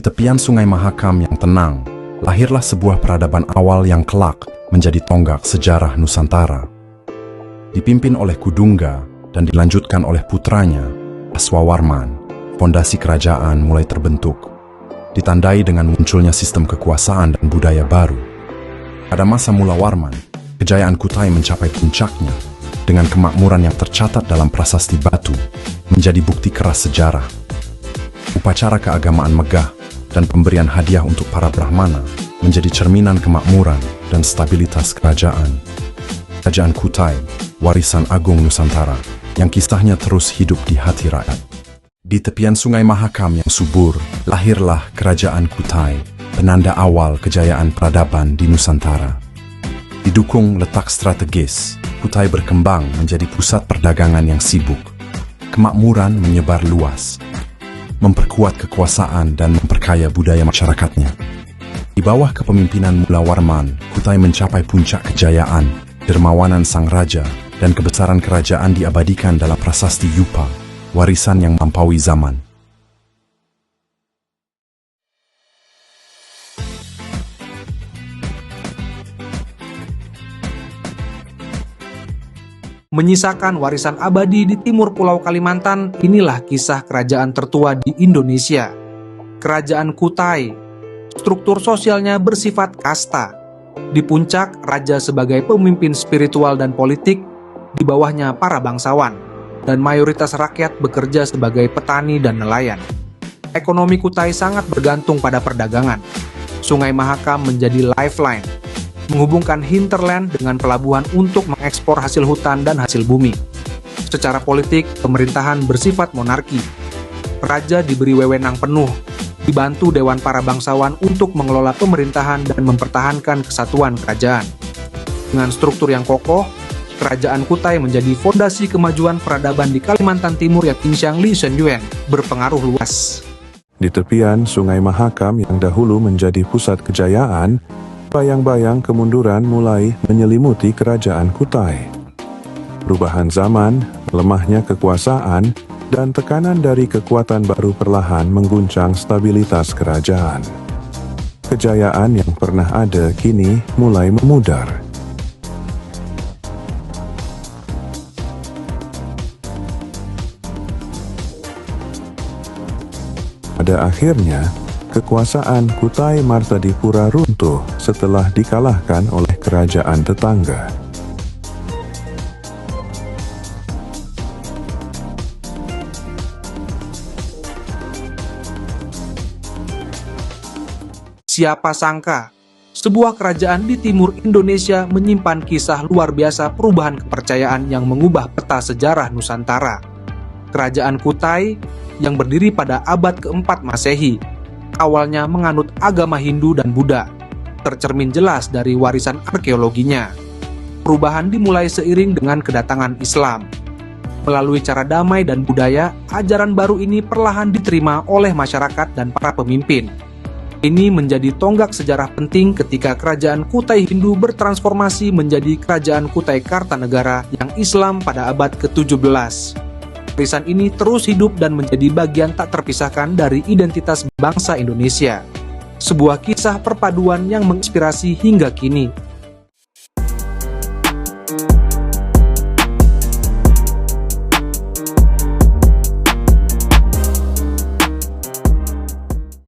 tepian Sungai Mahakam yang tenang, lahirlah sebuah peradaban awal yang kelak menjadi tonggak sejarah Nusantara. Dipimpin oleh Kudungga dan dilanjutkan oleh putranya, Aswawarman, fondasi kerajaan mulai terbentuk, ditandai dengan munculnya sistem kekuasaan dan budaya baru. Pada masa mula Warman, kejayaan Kutai mencapai puncaknya dengan kemakmuran yang tercatat dalam prasasti batu, menjadi bukti keras sejarah. Upacara keagamaan megah dan pemberian hadiah untuk para Brahmana menjadi cerminan kemakmuran dan stabilitas kerajaan. Kerajaan Kutai, warisan agung Nusantara, yang kisahnya terus hidup di hati rakyat. Di tepian Sungai Mahakam yang subur, lahirlah Kerajaan Kutai, penanda awal kejayaan peradaban di Nusantara. Didukung letak strategis, Kutai berkembang menjadi pusat perdagangan yang sibuk. Kemakmuran menyebar luas, memperkuat kekuasaan dan memperkaya budaya masyarakatnya. Di bawah kepemimpinan Mula Warman, Kutai mencapai puncak kejayaan, dermawanan sang raja, dan kebesaran kerajaan diabadikan dalam prasasti Yupa, warisan yang melampaui zaman. Menyisakan warisan abadi di timur Pulau Kalimantan, inilah kisah kerajaan tertua di Indonesia. Kerajaan Kutai, struktur sosialnya bersifat kasta. Di puncak, raja sebagai pemimpin spiritual dan politik, di bawahnya para bangsawan, dan mayoritas rakyat bekerja sebagai petani dan nelayan. Ekonomi Kutai sangat bergantung pada perdagangan. Sungai Mahakam menjadi lifeline, menghubungkan hinterland dengan pelabuhan untuk mengekspor hasil hutan dan hasil bumi. Secara politik, pemerintahan bersifat monarki. Raja diberi wewenang penuh, dibantu dewan para bangsawan untuk mengelola pemerintahan dan mempertahankan kesatuan kerajaan. Dengan struktur yang kokoh, Kerajaan Kutai menjadi fondasi kemajuan peradaban di Kalimantan Timur yang Qingshan Li Shenyuan berpengaruh luas. Di tepian Sungai Mahakam yang dahulu menjadi pusat kejayaan, bayang-bayang kemunduran mulai menyelimuti Kerajaan Kutai. Perubahan zaman, lemahnya kekuasaan, dan tekanan dari kekuatan baru perlahan mengguncang stabilitas kerajaan. Kejayaan yang pernah ada kini mulai memudar. Pada akhirnya, kekuasaan Kutai Martadipura runtuh setelah dikalahkan oleh kerajaan tetangga. Siapa sangka, sebuah kerajaan di timur Indonesia menyimpan kisah luar biasa perubahan kepercayaan yang mengubah peta sejarah Nusantara. Kerajaan Kutai yang berdiri pada abad keempat Masehi, awalnya menganut agama Hindu dan Buddha, tercermin jelas dari warisan arkeologinya. Perubahan dimulai seiring dengan kedatangan Islam. Melalui cara damai dan budaya, ajaran baru ini perlahan diterima oleh masyarakat dan para pemimpin. Ini menjadi tonggak sejarah penting ketika kerajaan Kutai Hindu bertransformasi menjadi kerajaan Kutai Kartanegara yang Islam pada abad ke-17. Warisan ini terus hidup dan menjadi bagian tak terpisahkan dari identitas bangsa Indonesia. Sebuah kisah perpaduan yang menginspirasi hingga kini.